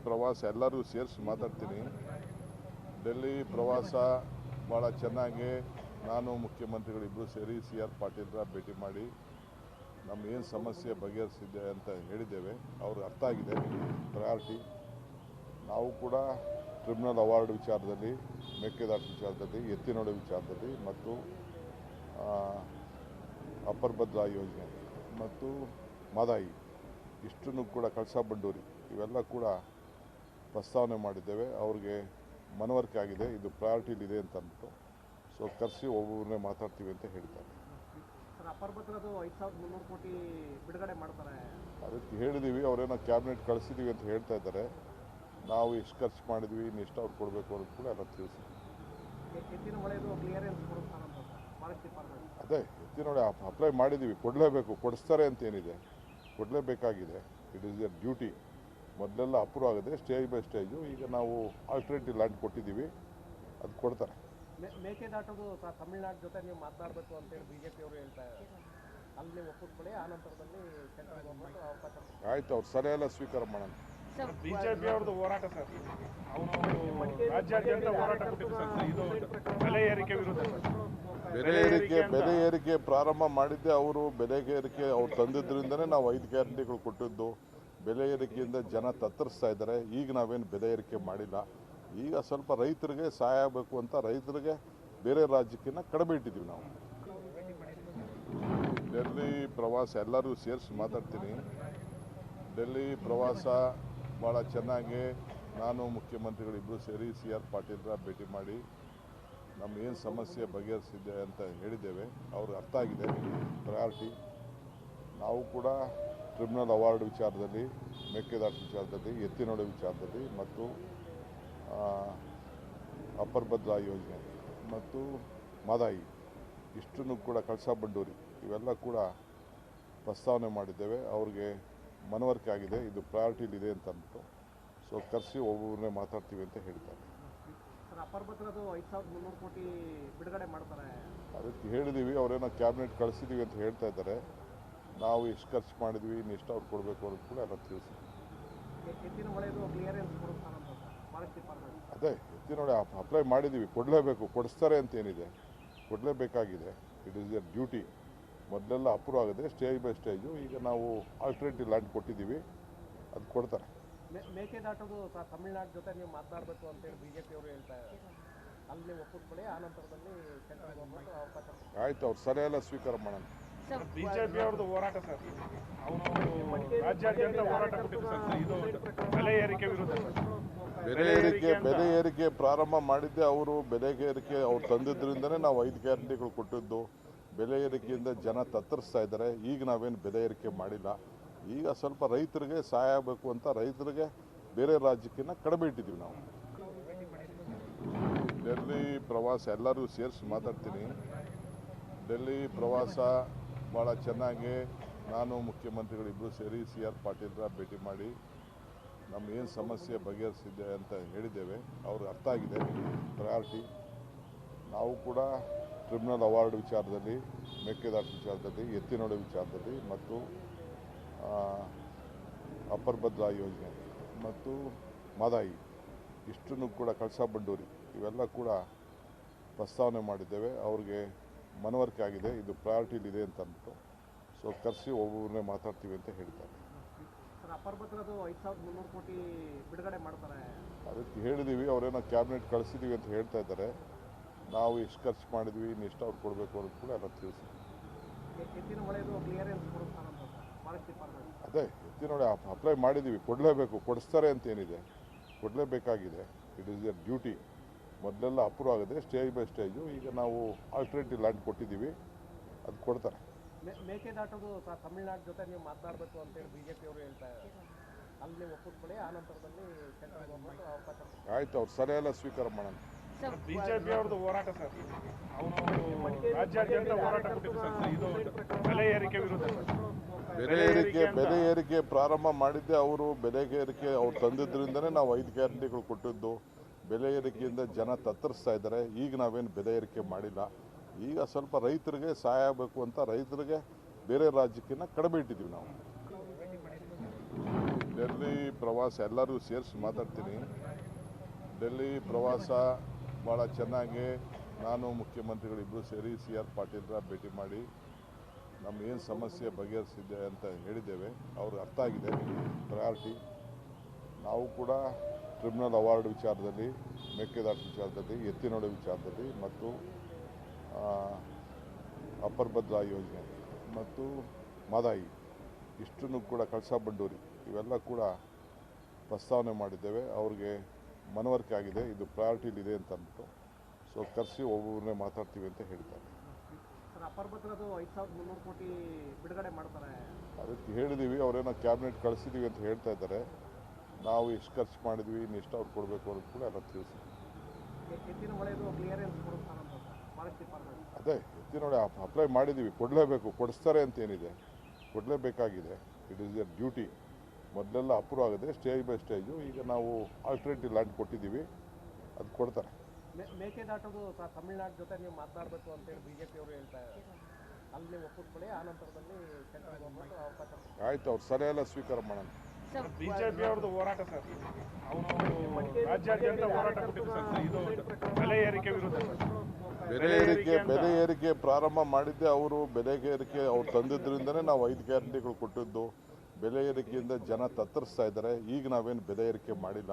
ಪ್ರವಾಸ ಎಲ್ಲರಿಗೂ ಸೇರಿಸಿ ಮಾತಾಡ್ತೀನಿ. ಡೆಲ್ಲಿ ಪ್ರವಾಸ ಭಾಳ ಚೆನ್ನಾಗಿ ನಾನು ಮುಖ್ಯಮಂತ್ರಿಗಳಿಬ್ಬರು ಸೇರಿ CR ಪಾಟೀಲ್ರ ಭೇಟಿ ಮಾಡಿ ನಮ್ಮ ಏನು ಸಮಸ್ಯೆ ಬಗೆಹರಿಸಿದೆ ಅಂತ ಹೇಳಿದ್ದೇವೆ. ಅವ್ರಿಗೆ ಅರ್ಥ ಆಗಿದೆ ಪ್ರಯಾರಿಟಿ. ನಾವು ಕೂಡ ಟ್ರಿಬ್ಯುನಲ್ ಅವಾರ್ಡ್ ವಿಚಾರದಲ್ಲಿ, ಮೇಕೆದಾಟು ವಿಚಾರದಲ್ಲಿ, ಎತ್ತಿನೊಳೆ ವಿಚಾರದಲ್ಲಿ ಮತ್ತು ಅಪ್ಪರ್ ಭದ್ರಾ ಯೋಜನೆ ಮತ್ತು ಮಾದಾಯಿ ಇಷ್ಟನ್ನು ಕೂಡ ಕಳಸಾ ಬಂಡೂರಿ ಇವೆಲ್ಲ ಕೂಡ ಪ್ರಸ್ತಾವನೆ ಮಾಡಿದ್ದೇವೆ. ಅವ್ರಿಗೆ ಮನವರಿಕೆ ಆಗಿದೆ, ಇದು ಪ್ರಯಾರಿಟಿಲಿದೆ ಅಂತ ಅಂದ್ಬಿಟ್ಟು. ಸೊ ಕರೆಸಿ ಒಬ್ಬೊಬ್ಬರನ್ನೇ ಮಾತಾಡ್ತೀವಿ ಅಂತ ಹೇಳ್ತಾರೆ. ಅಪ್ಪರ್ ಭದ್ರದ್ದು 5,300 ಕೋಟಿ ಬಿಡುಗಡೆ ಮಾಡ್ತಾರೆ. ಅದಕ್ಕೆ ಹೇಳಿದ್ದೀವಿ, ಅವರೇನೋ ಕ್ಯಾಬಿನೆಟ್ ಕಳಿಸಿದ್ದೀವಿ ಅಂತ ಹೇಳ್ತಾ ಇದ್ದಾರೆ. ನಾವು ಎಷ್ಟು ಖರ್ಚು ಮಾಡಿದ್ವಿ, ಇನ್ನು ಎಷ್ಟು ಅವ್ರು ಕೊಡಬೇಕು ಅನ್ನೋದು ಕೂಡ ಎಲ್ಲ ತಿಳಿಸಿ. ಅದೇ ಎತ್ತಿನೊಳೆ ಅಪ್ಲೈ ಮಾಡಿದ್ದೀವಿ, ಕೊಡಲೇಬೇಕು, ಕೊಡಿಸ್ತಾರೆ ಅಂತ ಏನಿದೆ, ಕೊಡಲೇಬೇಕಾಗಿದೆ. It is your duty. ಮೊದಲೆಲ್ಲ ಅಪ್ರೂವ್ ಆಗಿದೆ ಸ್ಟೇಜ್ ಬೈ ಸ್ಟೇಜು. ಈಗ ನಾವು ಆಲ್ಟರ್ನೇಟಿವ್ ಲ್ಯಾಂಡ್ ಕೊಟ್ಟಿದ್ದೀವಿ, ಅದು ಕೊಡ್ತಾರೆ. ಮೇಕೆದಾಟು ತಮಿಳುನಾಡು ಜೊತೆ ನೀವು ಮಾತನಾಡಬೇಕು ಅಂತೇಳಿ BJP ಅವರು ಹೇಳ್ತಾ ಇದ್ದಾರೆ. ಅಲ್ಲಿ ನೀವು ಒಪ್ಪಿಕೊಳ್ಳಿ, ಆ ನಂತರದಲ್ಲಿ ಸೆಂಟ್ರಲ್ ಗೌರ್ಮೆಂಟ್ ಅವಕಾಶ. ಆಯ್ತು, ಅವ್ರು ಸರಿ ಎಲ್ಲ ಸ್ವೀಕಾರ ಮಾಡೋಣ. BJP ಅವ್ರದ್ದು ಹೋರಾಟ ಸರ್, ಅವರು ರಾಜ್ಯಾದ್ಯಂತ ಹೋರಾಟ ಕೊಟ್ಟಿದ್ದು ಸರ್. ಇದು ಬೆಲೆ ಏರಿಕೆ ವಿರುದ್ಧ. ಬೆಲೆ ಏರಿಕೆ ಪ್ರಾರಂಭ ಮಾಡಿದ್ದೆ ಅವರು. ಬೆಲೆ ಏರಿಕೆ ಅವ್ರು ತಂದಿದ್ದರಿಂದನೇ ನಾವು 5 ಗ್ಯಾರಂಟಿಗಳು ಕೊಟ್ಟಿದ್ದು. ಬೆಲೆ ಏರಿಕೆಯಿಂದ ಜನ ತತ್ತರಿಸ್ತಾ ಇದ್ದಾರೆ. ಈಗ ನಾವೇನು ಬೆಲೆ ಏರಿಕೆ ಮಾಡಿಲ್ಲ. ಈಗ ಸ್ವಲ್ಪ ರೈತರಿಗೆ ಸಹಾಯ ಆಗಬೇಕು ಅಂತ ರೈತರಿಗೆ ಬೇರೆ ರಾಜ್ಯಕ್ಕಿಂತ ಕಡಿಮೆ ಇಟ್ಟಿದ್ದೀವಿ ನಾವು. ಡೆಲ್ಲಿ ಪ್ರವಾಸ ಎಲ್ಲರಿಗೂ ಸೇರಿಸಿ ಮಾತಾಡ್ತೀನಿ. ಡೆಲ್ಲಿ ಪ್ರವಾಸ ಭಾಳ ಚೆನ್ನಾಗಿ ನಾನು ಮುಖ್ಯಮಂತ್ರಿಗಳಿಬ್ಬರು ಸೇರಿ CR ಪಾಟೀಲ್ರ ಭೇಟಿ ಮಾಡಿ ನಮ್ಮ ಏನು ಸಮಸ್ಯೆ ಬಗೆಹರಿಸಿದೆ ಅಂತ ಹೇಳಿದ್ದೇವೆ. ಅವ್ರಿಗೆ ಅರ್ಥ ಆಗಿದೆ ಪ್ರಯಾರಿಟಿ. ನಾವು ಕೂಡ ಟ್ರಿಬ್ಯುನಲ್ ಅವಾರ್ಡ್ ವಿಚಾರದಲ್ಲಿ, ಮೇಕೆದಾಟು ವಿಚಾರದಲ್ಲಿ, ಎತ್ತಿನೊಳೆ ವಿಚಾರದಲ್ಲಿ ಮತ್ತು ಅಪ್ಪರ್ ಭದ್ರಾ ಯೋಜನೆ ಮತ್ತು ಮಾದಾಯಿ ಇಷ್ಟನ್ನು ಕೂಡ ಕಳಸಾ ಬಂಡೂರಿ ಇವೆಲ್ಲ ಕೂಡ ಪ್ರಸ್ತಾವನೆ ಮಾಡಿದ್ದೇವೆ. ಅವ್ರಿಗೆ ಮನವರಿಕೆ ಆಗಿದೆ, ಇದು ಪ್ರಯಾರಿಟಿಲಿದೆ ಅಂತ ಅಂದ್ಬಿಟ್ಟು. ಸೊ ಕರೆಸಿ ಒಬ್ಬೊಬ್ಬರನ್ನೇ ಮಾತಾಡ್ತೀವಿ ಅಂತ ಹೇಳ್ತಾರೆ. ಅಪ್ಪರ್ ಭದ್ರದ್ದು 5,300 ಕೋಟಿ ಬಿಡುಗಡೆ ಮಾಡ್ತಾರೆ. ಅದಕ್ಕೆ ಹೇಳಿದ್ದೀವಿ, ಅವರೇನೋ ಕ್ಯಾಬಿನೆಟ್ ಕಳಿಸಿದ್ದೀವಿ ಅಂತ ಹೇಳ್ತಾ ಇದ್ದಾರೆ. ನಾವು ಎಷ್ಟು ಖರ್ಚು ಮಾಡಿದ್ವಿ, ಇನ್ನು ಎಷ್ಟು ಅವ್ರು ಕೊಡಬೇಕು ಅನ್ನೋದು ಕೂಡ ಎಲ್ಲ ತಿಳಿಸಿ. ಅದೇ ಎತ್ತಿನೊಳೆ ಅಪ್ಲೈ ಮಾಡಿದ್ದೀವಿ, ಕೊಡಲೇಬೇಕು, ಕೊಡಿಸ್ತಾರೆ ಅಂತ ಏನಿದೆ, ಕೊಡಲೇಬೇಕಾಗಿದೆ. It is your duty. ಮೊದಲೆಲ್ಲ ಅಪ್ರೂವ್ ಆಗಿದೆ ಸ್ಟೇಜ್ ಬೈ ಸ್ಟೇಜು. ಈಗ ನಾವು ಆಲ್ಟರ್ನೇಟಿವ್ ಲ್ಯಾಂಡ್ ಕೊಟ್ಟಿದ್ದೀವಿ, ಅದು ಕೊಡ್ತಾರೆ. ಮೇಕೆದಾಟು ತಮಿಳುನಾಡು ಜೊತೆ ನೀವು ಮಾತನಾಡಬೇಕು ಅಂತೇಳಿ BJP ಅವರು ಹೇಳ್ತಾ ಇದ್ದಾರೆ. ಅಲ್ಲಿ ನೀವು ಒಪ್ಪಿಕೊಳ್ಳಿ, ಆ ನಂತರದಲ್ಲಿ ಸೆಂಟ್ರಲ್ ಗೌರ್ಮೆಂಟ್ ಅವಕಾಶ. ಆಯ್ತು, ಅವ್ರು ಸರಿ ಎಲ್ಲ ಸ್ವೀಕಾರ ಮಾಡೋಣ. BJP ಅವ್ರದ್ದು ಹೋರಾಟ ಸರ್, ಅವರು ರಾಜ್ಯಾದ್ಯಂತ ಹೋರಾಟ ಕೊಟ್ಟಿದ್ದು ಸರ್. ಇದು ಬೆಲೆ ಏರಿಕೆ ವಿರುದ್ಧ. ಬೆಲೆ ಏರಿಕೆ ಪ್ರಾರಂಭ ಮಾಡಿದ್ದೆ ಅವರು. ಬೆಲೆ ಏರಿಕೆ ಅವ್ರು ತಂದಿದ್ದರಿಂದನೇ ನಾವು 5 ಗ್ಯಾರಂಟಿಗಳು ಕೊಟ್ಟಿದ್ದು. ಬೆಲೆ ಏರಿಕೆಯಿಂದ ಜನ ತತ್ತರಿಸ್ತಾ ಇದ್ದಾರೆ. ಈಗ ನಾವೇನು ಬೆಲೆ ಏರಿಕೆ ಮಾಡಿಲ್ಲ. ಈಗ ಸ್ವಲ್ಪ ರೈತರಿಗೆ ಸಹಾಯ ಆಗಬೇಕು ಅಂತ ರೈತರಿಗೆ ಬೇರೆ ರಾಜ್ಯಕ್ಕಿಂತ ಕಡಿಮೆ ಇಟ್ಟಿದ್ದೀವಿ ನಾವು. ಡೆಲ್ಲಿ ಪ್ರವಾಸ ಎಲ್ಲರಿಗೂ ಸೇರಿಸಿ ಮಾತಾಡ್ತೀನಿ. ಡೆಲ್ಲಿ ಪ್ರವಾಸ ಭಾಳ ಚೆನ್ನಾಗಿ ನಾನು ಮುಖ್ಯಮಂತ್ರಿಗಳಿಬ್ಬರು ಸೇರಿ CR ಪಾಟೀಲ್ರ ಭೇಟಿ ಮಾಡಿ ನಮ್ಮ ಏನು ಸಮಸ್ಯೆ ಬಗೆಹರಿಸಿದೆ ಅಂತ ಹೇಳಿದ್ದೇವೆ. ಅವ್ರಿಗೆ ಅರ್ಥ ಆಗಿದೆ ಪ್ರಯಾರಿಟಿ. ನಾವು ಕೂಡ ಟ್ರಿಬ್ಯುನಲ್ ಅವಾರ್ಡ್ ವಿಚಾರದಲ್ಲಿ, ಮೇಕೆದಾಟು ವಿಚಾರದಲ್ಲಿ, ಎತ್ತಿನೊಳೆ ವಿಚಾರದಲ್ಲಿ ಮತ್ತು ಅಪ್ಪರ್ ಭದ್ರಾ ಯೋಜನೆ ಮತ್ತು ಮಾದಾಯಿ ಇಷ್ಟನ್ನು ಕೂಡ ಕಳಸಾ ಬಂಡೂರಿ ಇವೆಲ್ಲ ಕೂಡ ಪ್ರಸ್ತಾವನೆ ಮಾಡಿದ್ದೇವೆ. ಅವ್ರಿಗೆ ಮನವರಿಕೆ ಆಗಿದೆ, ಇದು ಪ್ರಯಾರಿಟಿಲಿದೆ ಅಂತ ಅಂದ್ಬಿಟ್ಟು. ಸೊ ಕರೆಸಿ ಒಬ್ಬೊಬ್ಬರನ್ನೇ ಮಾತಾಡ್ತೀವಿ ಅಂತ ಹೇಳ್ತಾರೆ. ಅಪ್ಪರ್ ಭದ್ರದ್ದು 5,300 ಕೋಟಿ ಬಿಡುಗಡೆ ಮಾಡ್ತಾರೆ. ಅದಕ್ಕೆ ಹೇಳಿದ್ದೀವಿ, ಅವರೇನೋ ಕ್ಯಾಬಿನೆಟ್ ಕಳಿಸಿದ್ದೀವಿ ಅಂತ ಹೇಳ್ತಾ ಇದ್ದಾರೆ. ನಾವು ಎಷ್ಟು ಖರ್ಚು ಮಾಡಿದ್ವಿ, ಇನ್ನು ಎಷ್ಟು ಅವ್ರು ಕೊಡಬೇಕು ಅನ್ನೋದು ಕೂಡ ಎಲ್ಲ ತಿಳಿಸಿ. ಅದೇ ಎತ್ತಿನೊಳೆ ಅಪ್ಲೈ ಮಾಡಿದ್ದೀವಿ, ಕೊಡಲೇಬೇಕು, ಕೊಡಿಸ್ತಾರೆ ಅಂತ ಏನಿದೆ, ಕೊಡಲೇಬೇಕಾಗಿದೆ. It is your duty. ಮೊದಲೆಲ್ಲ ಅಪ್ರೂವ್ ಆಗಿದೆ ಸ್ಟೇಜ್ ಬೈ ಸ್ಟೇಜು. ಈಗ ನಾವು ಆಲ್ಟರ್ನೇಟಿವ್ ಲ್ಯಾಂಡ್ ಕೊಟ್ಟಿದ್ದೀವಿ, ಅದು ಕೊಡ್ತಾರೆ. ಮೇಕೆದಾಟು ತಮಿಳುನಾಡು ಜೊತೆ ನೀವು ಮಾತನಾಡಬೇಕು ಅಂತೇಳಿ BJP ಅವರು ಹೇಳ್ತಾ ಇದ್ದಾರೆ. ಅಲ್ಲಿ ನೀವು ಒಪ್ಪಿಕೊಳ್ಳಿ, ಆ ನಂತರದಲ್ಲಿ ಸೆಂಟ್ರಲ್ ಗೌರ್ಮೆಂಟ್ ಅವಕಾಶ. ಆಯ್ತು, ಅವ್ರು ಸರಿ ಎಲ್ಲ ಸ್ವೀಕಾರ ಮಾಡೋಣ. BJP ಅವ್ರದ್ದು ಹೋರಾಟ ಸರ್, ಅವರು ರಾಜ್ಯಾದ್ಯಂತ ಹೋರಾಟ ಕೊಟ್ಟಿದ್ದು ಸರ್. ಇದು ಬೆಲೆ ಏರಿಕೆ ವಿರುದ್ಧ. ಬೆಲೆ ಏರಿಕೆ ಪ್ರಾರಂಭ ಮಾಡಿದ್ದೆ ಅವರು. ಬೆಲೆ ಏರಿಕೆ ಅವ್ರು ತಂದಿದ್ದರಿಂದನೇ ನಾವು 5 ಗ್ಯಾರಂಟಿಗಳು ಕೊಟ್ಟಿದ್ದು. ಬೆಲೆ ಏರಿಕೆಯಿಂದ ಜನ ತತ್ತರಿಸ್ತಾ ಇದ್ದಾರೆ. ಈಗ ನಾವೇನು ಬೆಲೆ ಏರಿಕೆ ಮಾಡಿಲ್ಲ. ಈಗ ಸ್ವಲ್ಪ ರೈತರಿಗೆ ಸಹಾಯ ಆಗಬೇಕು ಅಂತ ರೈತರಿಗೆ ಬೇರೆ ರಾಜ್ಯಕ್ಕಿಂತ ಕಡಿಮೆ ಇಟ್ಟಿದ್ದೀವಿ ನಾವು. ಡೆಲ್ಲಿ ಪ್ರವಾಸ ಎಲ್ಲರೂ ಸೇರಿಸಿ ಮಾತಾಡ್ತೀನಿ. ಡೆಲ್ಲಿ ಪ್ರವಾಸ ಭಾಳ ಚೆನ್ನಾಗಿ ನಾನು ಮುಖ್ಯಮಂತ್ರಿಗಳಿಬ್ಬರು ಸೇರಿ ಸಿ ಆರ್ ಪಾಟೀಲ್ರ ಭೇಟಿ ಮಾಡಿ ನಮ್ಮ ಏನು ಸಮಸ್ಯೆ ಬಗೆಹರಿಸಿದೆ ಅಂತ ಹೇಳಿದ್ದೇವೆ. ಅವ್ರಿಗೆ ಅರ್ಥ ಆಗಿದೆ ಪ್ರಯಾರಿಟಿ. ನಾವು ಕೂಡ ಟ್ರಿಬ್ಯುನಲ್ ಅವಾರ್ಡ್ ವಿಚಾರದಲ್ಲಿ, ಮೇಕೆದಾಟು ವಿಚಾರದಲ್ಲಿ, ಎತ್ತಿನೊಳೆ ವಿಚಾರದಲ್ಲಿ ಮತ್ತು ಅಪ್ಪರ್ ಭದ್ರಾ ಯೋಜನೆ ಮತ್ತು ಮಾದಾಯಿ ಇಷ್ಟನ್ನು ಕೂಡ ಕಳಸಾ ಬಂಡೂರಿ ಇವೆಲ್ಲ ಕೂಡ ಪ್ರಸ್ತಾವನೆ ಮಾಡಿದ್ದೇವೆ. ಅವ್ರಿಗೆ ಮನವರಿಕೆ ಆಗಿದೆ, ಇದು ಪ್ರಯಾರಿಟಿಲಿದೆ ಅಂತ ಅಂದ್ಬಿಟ್ಟು. ಸೊ ಕರೆಸಿ ಒಬ್ಬೊಬ್ಬರನ್ನೇ ಮಾತಾಡ್ತೀವಿ ಅಂತ ಹೇಳ್ತಾರೆ. ಸರ್, ಅಪ್ಪರ್ ಭದ್ರದ್ದು 5,300 ಕೋಟಿ ಬಿಡುಗಡೆ ಮಾಡ್ತಾರೆ. ಅದಕ್ಕೆ ಹೇಳಿದ್ದೀವಿ, ಅವರೇನೋ ಕ್ಯಾಬಿನೆಟ್ ಕಳಿಸಿದ್ದೀವಿ ಅಂತ ಹೇಳ್ತಾ ಇದ್ದಾರೆ. ನಾವು ಎಷ್ಟು ಖರ್ಚು ಮಾಡಿದ್ವಿ, ಇನ್ನು ಎಷ್ಟು ಅವ್ರು ಕೊಡಬೇಕು ಅನ್ನೋದು ಕೂಡ ಎಲ್ಲ ತಿಳಿಸಿ. ಎತ್ತಿನ ಹೊಳೆದು ಕ್ಲಿಯರೆನ್ಸ್ ಕೊಡುತ್ತಾನಂತ ಫಾರೆಸ್ಟ್ ಡಿಪಾರ್ಟ್ಮೆಂಟ್. ಅದೇ ಎತ್ತಿನೊಳೆ ಅಪ್ಲೈ ಮಾಡಿದ್ದೀವಿ, ಕೊಡಲೇಬೇಕು, ಕೊಡಿಸ್ತಾರೆ ಅಂತ ಏನಿದೆ, ಕೊಡಲೇಬೇಕಾಗಿದೆ. It is your duty. ಮೊದಲೆಲ್ಲ ಅಪ್ರೂವ್ ಆಗಿದೆ ಸ್ಟೇಜ್ ಬೈ ಸ್ಟೇಜು. ಈಗ ನಾವು ಆಲ್ಟರ್ನೇಟಿವ್ ಲ್ಯಾಂಡ್ ಕೊಟ್ಟಿದ್ದೀವಿ, ಅದು ಕೊಡ್ತಾರೆ. ಮೇಕೆದಾಟೋದು ತಮಿಳ್ನಾಡು ಜೊತೆ ನೀವು ಮಾತನಾಡಬೇಕು ಅಂತೇಳಿ ಬಿಜೆಪಿ ಅವರು ಹೇಳ್ತಾ ಇದ್ದಾರೆ. ಅಲ್ಲಿ ನೀವು ಒಪ್ಪಿಸ್ಕೊಳ್ಳಿ, ಆ ನಂತರದಲ್ಲಿ ಸೆಂಟ್ರಲ್ ಗೌರ್ಮೆಂಟ್ ಅವಕಾಶ. ಆಯ್ತು, ಅವ್ರ ಸಲಹೆ ಎಲ್ಲ ಸ್ವೀಕಾರ ಮಾಡೋಣ. ಬಿಜೆಪಿ ಅವ್ರದ್ದು ಹೋರಾಟ ಸರ್, ಅವರು ರಾಜ್ಯಾದ್ಯಂತ ಹೋರಾಟ ಕೊಟ್ಟಿದ್ದು ಸರ್. ಇದು ಬೆಲೆ ಏರಿಕೆ ವಿರುದ್ಧ ಸರ್. ಬೆಲೆ ಏರಿಕೆ ಪ್ರಾರಂಭ ಮಾಡಿದ್ದೆ ಅವರು. ಬೆಲೆ ಏರಿಕೆ ಅವ್ರು ತಂದಿದ್ದರಿಂದನೇ ನಾವು 5 ಗ್ಯಾರಂಟಿಗಳು ಕೊಟ್ಟಿದ್ದು. ಬೆಲೆ ಏರಿಕೆಯಿಂದ ಜನ ತತ್ತರಿಸ್ತಾ ಇದ್ದಾರೆ. ಈಗ ನಾವೇನು ಬೆಲೆ ಏರಿಕೆ ಮಾಡಿಲ್ಲ.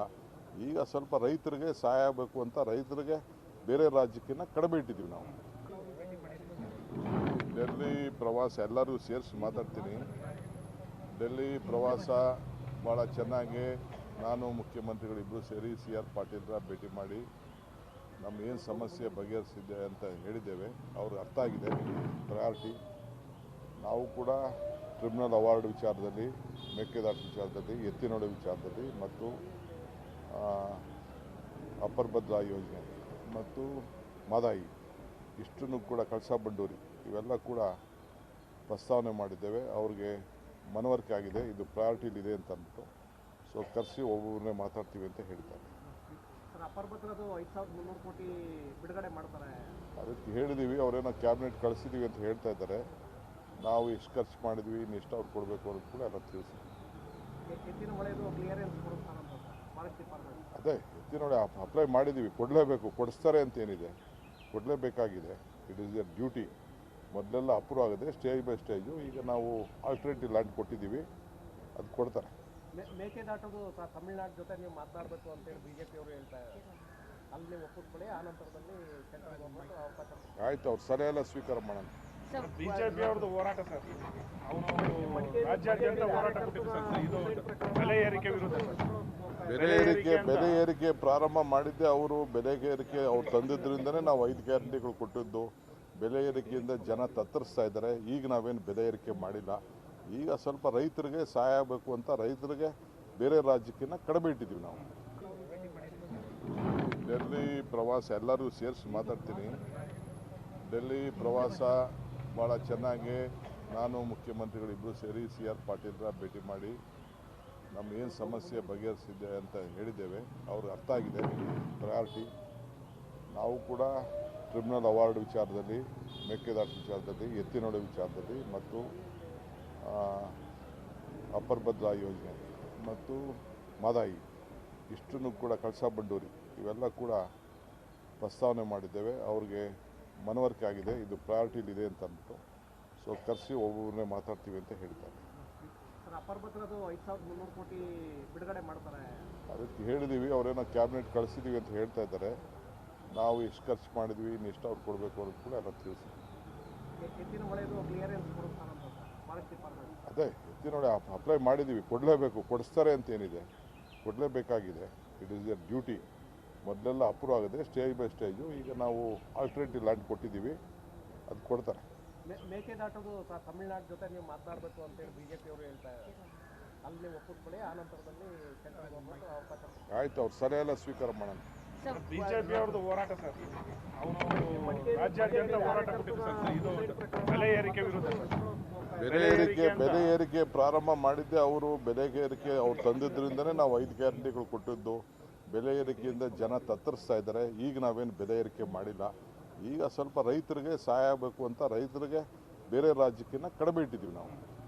ಈಗ ಸ್ವಲ್ಪ ರೈತರಿಗೆ ಸಹಾಯ ಆಗಬೇಕು ಅಂತ ರೈತರಿಗೆ ಬೇರೆ ರಾಜ್ಯಕ್ಕಿಂತ ಕಡಿಮೆ ಇಟ್ಟಿದ್ದೀವಿ ನಾವು. ಡೆಲ್ಲಿ ಪ್ರವಾಸ ಎಲ್ಲರೂ ಸೇರಿಸಿ ಮಾತಾಡ್ತೀನಿ. ಡೆಲ್ಲಿ ಪ್ರವಾಸ ಭಾಳ ಚೆನ್ನಾಗಿ ನಾನು ಮುಖ್ಯಮಂತ್ರಿಗಳಿಬ್ಬರು ಸೇರಿ ಸಿ ಆರ್ ಪಾಟೀಲ್ರ ಭೇಟಿ ಮಾಡಿ ನಮ್ಮ ಏನು ಸಮಸ್ಯೆ ಬಗೆಹರಿಸಿದೆ ಅಂತ ಹೇಳಿದ್ದೇವೆ. ಅವ್ರಿಗೆ ಅರ್ಥ ಆಗಿದೆ ಪ್ರಯಾರಿಟಿ. ನಾವು ಕೂಡ ಟ್ರಿಬ್ಯುನಲ್ ಅವಾರ್ಡ್ ವಿಚಾರದಲ್ಲಿ, ಮೇಕೆದಾಟು ವಿಚಾರದಲ್ಲಿ, ಎತ್ತಿನೊಳೆ ವಿಚಾರದಲ್ಲಿ ಮತ್ತು ಅಪ್ಪರ್ ಭದ್ರಾ ಯೋಜನೆ ಮತ್ತು ಮಾದಾಯಿ ಇಷ್ಟನ್ನು ಕೂಡ ಕಳಸಾ ಬಂಡೂರಿ ಇವೆಲ್ಲ ಕೂಡ ಪ್ರಸ್ತಾವನೆ ಮಾಡಿದ್ದೇವೆ. ಅವ್ರಿಗೆ ಮನವರಿಕೆ ಆಗಿದೆ, ಇದು ಪ್ರಯಾರಿಟಿಲಿದೆ ಅಂತ ಅಂದ್ಬಿಟ್ಟು. ಸೊ ಕರೆಸಿ ಒಬ್ಬೊಬ್ಬರನ್ನೇ ಮಾತಾಡ್ತೀವಿ ಅಂತ ಹೇಳ್ತಾರೆ. ಸರ್, ಅಪ್ಪರ್ ಭದ್ರದ್ದು 5,300 ಕೋಟಿ ಬಿಡುಗಡೆ ಮಾಡ್ತಾರೆ. ಅದಕ್ಕೆ ಹೇಳಿದ್ದೀವಿ, ಅವರೇನೋ ಕ್ಯಾಬಿನೆಟ್ ಕಳಿಸಿದ್ದೀವಿ ಅಂತ ಹೇಳ್ತಾ ಇದ್ದಾರೆ. ನಾವು ಎಷ್ಟು ಖರ್ಚು ಮಾಡಿದ್ವಿ, ಇನ್ನು ಎಷ್ಟು ಅವ್ರು ಕೊಡಬೇಕು ಅನ್ನೋದು ಕೂಡ ಎಲ್ಲ ತಿಳಿಸಿ. ಎತ್ತಿನ ಹೊಳೆದು ಕ್ಲಿಯರೆನ್ಸ್ ಕೊಡುತ್ತಾನಂತ ಫಾರೆಸ್ಟ್ ಡಿಪಾರ್ಟ್ಮೆಂಟ್. ಅದೇ ಎತ್ತಿನೊಳೆ ಅಪ್ಲೈ ಮಾಡಿದ್ದೀವಿ, ಕೊಡಲೇಬೇಕು, ಕೊಡಿಸ್ತಾರೆ ಅಂತ ಏನಿದೆ, ಕೊಡಲೇಬೇಕಾಗಿದೆ. It is your duty. ಮೊದಲೆಲ್ಲ ಅಪ್ರೂವ್ ಆಗಿದೆ ಸ್ಟೇಜ್ ಬೈ ಸ್ಟೇಜು. ಈಗ ನಾವು ಆಲ್ಟರ್ನೇಟಿವ್ ಲ್ಯಾಂಡ್ ಕೊಟ್ಟಿದ್ದೀವಿ, ಅದು ಕೊಡ್ತಾರೆ. ಮೇಕೆದಾಟೋದು ತಮಿಳ್ನಾಡು ಜೊತೆ ನೀವು ಮಾತನಾಡಬೇಕು ಅಂತೇಳಿ ಬಿಜೆಪಿ ಅವರು ಹೇಳ್ತಾ ಇದ್ದಾರೆ. ಅಲ್ಲಿ ನೀವು ಒಪ್ಪಿಸ್ಕೊಳ್ಳಿ, ಆ ನಂತರದಲ್ಲಿ ಸೆಂಟ್ರಲ್ ಗೌರ್ಮೆಂಟ್ ಅವಕಾಶ. ಆಯ್ತು, ಅವ್ರ ಸಲಹೆ ಎಲ್ಲ ಸ್ವೀಕಾರ ಮಾಡೋಣ. ಬಿಜೆಪಿ ಅವ್ರದ್ದು ಹೋರಾಟ ಸರ್, ಅವರು ರಾಜ್ಯಾದ್ಯಂತ ಹೋರಾಟ ಕೊಟ್ಟಿದ್ದು ಸರ್. ಇದು ಬೆಲೆ ಏರಿಕೆ ವಿರುದ್ಧ ಸರ್. ಬೆಲೆ ಏರಿಕೆ ಪ್ರಾರಂಭ ಮಾಡಿದ್ದೆ ಅವರು. ಬೆಲೆ ಏರಿಕೆ ಅವ್ರು ತಂದಿದ್ದರಿಂದನೇ ನಾವು 5 ಗ್ಯಾರಂಟಿಗಳು ಕೊಟ್ಟಿದ್ದು. ಬೆಲೆ ಏರಿಕೆಯಿಂದ ಜನ ತತ್ತರಿಸ್ತಾ ಇದ್ದಾರೆ. ಈಗ ನಾವೇನು ಬೆಲೆ ಏರಿಕೆ ಮಾಡಿಲ್ಲ. ಈಗ ಸ್ವಲ್ಪ ರೈತರಿಗೆ ಸಹಾಯ ಆಗಬೇಕು ಅಂತ ರೈತರಿಗೆ ಬೇರೆ ರಾಜ್ಯಕ್ಕಿಂತ ಕಡಿಮೆ ಇಟ್ಟಿದ್ದೀವಿ ನಾವು. ಡೆಲ್ಲಿ ಪ್ರವಾಸ ಎಲ್ಲರೂ ಸೇರಿಸಿ ಮಾತಾಡ್ತೀನಿ. ಡೆಲ್ಲಿ ಪ್ರವಾಸ ಭಾಳ ಚೆನ್ನಾಗಿ ನಾನು ಮುಖ್ಯಮಂತ್ರಿಗಳಿಬ್ಬರು ಸೇರಿ ಸಿ ಆರ್ ಪಾಟೀಲ್ರ ಭೇಟಿ ಮಾಡಿ ನಮ್ಮ ಏನು ಸಮಸ್ಯೆ ಬಗೆಹರಿಸಿದೆ ಅಂತ ಹೇಳಿದ್ದೇವೆ. ಅವ್ರಿಗೆ ಅರ್ಥ ಆಗಿದೆ ಪ್ರಯಾರಿಟಿ. ನಾವು ಕೂಡ ಟ್ರಿಬ್ಯುನಲ್ ಅವಾರ್ಡ್ ವಿಚಾರದಲ್ಲಿ, ಮೇಕೆದಾಟು ವಿಚಾರದಲ್ಲಿ, ಎತ್ತಿನೊಳೆ ವಿಚಾರದಲ್ಲಿ ಮತ್ತು ಅಪ್ಪರ್ ಭದ್ರಾ ಯೋಜನೆ ಮತ್ತು ಮಾದಾಯಿ ಇಷ್ಟನ್ನು ಕೂಡ ಕಳಸಾ ಬಂಡೂರಿ ಇವೆಲ್ಲ ಕೂಡ ಪ್ರಸ್ತಾವನೆ ಮಾಡಿದ್ದೇವೆ. ಅವ್ರಿಗೆ ಮನವರಿಕೆ ಆಗಿದೆ, ಇದು ಪ್ರಯಾರಿಟಿಲಿದೆ ಅಂತ ಅಂದ್ಬಿಟ್ಟು. ಸೊ ಕರೆಸಿ ಒಬ್ಬೊಬ್ಬರನ್ನೇ ಮಾತಾಡ್ತೀವಿ ಅಂತ ಹೇಳ್ತಾರೆ. ಸರ್, ಅಪ್ಪರ್ ಭದ್ರದ್ದು 5,300 ಕೋಟಿ ಬಿಡುಗಡೆ ಮಾಡ್ತಾರೆ. ಅದಕ್ಕೆ ಹೇಳಿದ್ದೀವಿ, ಅವರೇನೋ ಕ್ಯಾಬಿನೆಟ್ ಕಳಿಸಿದ್ದೀವಿ ಅಂತ ಹೇಳ್ತಾ ಇದ್ದಾರೆ. ನಾವು ಎಷ್ಟು ಖರ್ಚು ಮಾಡಿದ್ವಿ, ಇನ್ನು ಎಷ್ಟು ಅವ್ರು ಕೊಡಬೇಕು ಅನ್ನೋದು ಕೂಡ ಎಲ್ಲ ತಿಳಿಸಿ. ಎತ್ತಿನ ಹೊಳೆದು ಕ್ಲಿಯರೆನ್ಸ್ ಕೊಡುತ್ತಾನಂತ ಫಾರೆಸ್ಟ್ ಡಿಪಾರ್ಟ್ಮೆಂಟ್. ಅದೇ ಎತ್ತಿನೊಳೆ ಅಪ್ಲೈ ಮಾಡಿದ್ದೀವಿ, ಕೊಡಲೇಬೇಕು, ಕೊಡಿಸ್ತಾರೆ ಅಂತ ಏನಿದೆ, ಕೊಡಲೇಬೇಕಾಗಿದೆ. It is your duty. ಮೊದಲೆಲ್ಲ ಅಪ್ರೂವ್ ಆಗಿದೆ ಸ್ಟೇಜ್ ಬೈ ಸ್ಟೇಜು. ಈಗ ನಾವು ಆಲ್ಟರ್ನೇಟಿವ್ ಲ್ಯಾಂಡ್ ಕೊಟ್ಟಿದ್ದೀವಿ, ಅದು ಕೊಡ್ತಾರೆ. ಮೇಕೆದಾಟೋದು ತಮಿಳ್ನಾಡು ಜೊತೆ ನೀವು ಮಾತನಾಡಬೇಕು ಅಂತೇಳಿ ಬಿಜೆಪಿ ಅವರು ಹೇಳ್ತಾ ಇದ್ದಾರೆ. ಅಲ್ಲಿ ನೀವು ಒಪ್ಪಿಸ್ಕೊಳ್ಳಿ, ಆ ನಂತರದಲ್ಲಿ ಸೆಂಟ್ರಲ್ ಗೌರ್ಮೆಂಟ್ ಅವಕಾಶ. ಆಯ್ತು, ಅವ್ರ ಸಲಹೆ ಎಲ್ಲ ಸ್ವೀಕಾರ ಮಾಡೋಣ. ಬಿಜೆಪಿ ಅವ್ರದ್ದು ಹೋರಾಟ ಸರ್, ಅವರು ರಾಜ್ಯಾದ್ಯಂತ ಹೋರಾಟ ಕೊಟ್ಟಿದ್ದು ಸರ್. ಇದು ಬೆಲೆ ಏರಿಕೆ ವಿರುದ್ಧ ಸರ್. ಬೆಲೆ ಏರಿಕೆ ಪ್ರಾರಂಭ ಮಾಡಿದ್ದೆ ಅವರು. ಬೆಲೆ ಏರಿಕೆ ಅವ್ರು ತಂದಿದ್ದರಿಂದನೇ ನಾವು 5 ಗ್ಯಾರಂಟಿಗಳು ಕೊಟ್ಟಿದ್ದು. ಬೆಲೆ ಏರಿಕೆಯಿಂದ ಜನ ತತ್ತರಿಸ್ತಾ ಇದ್ದಾರೆ. ಈಗ ನಾವೇನು ಬೆಲೆ ಏರಿಕೆ ಮಾಡಿಲ್ಲ. ಈಗ ಸ್ವಲ್ಪ ರೈತರಿಗೆ ಸಹಾಯ ಆಗಬೇಕು ಅಂತ ರೈತರಿಗೆ ಬೇರೆ ರಾಜ್ಯಕ್ಕಿಂತ ಕಡಿಮೆ ಇಟ್ಟಿದ್ದೀವಿ ನಾವು.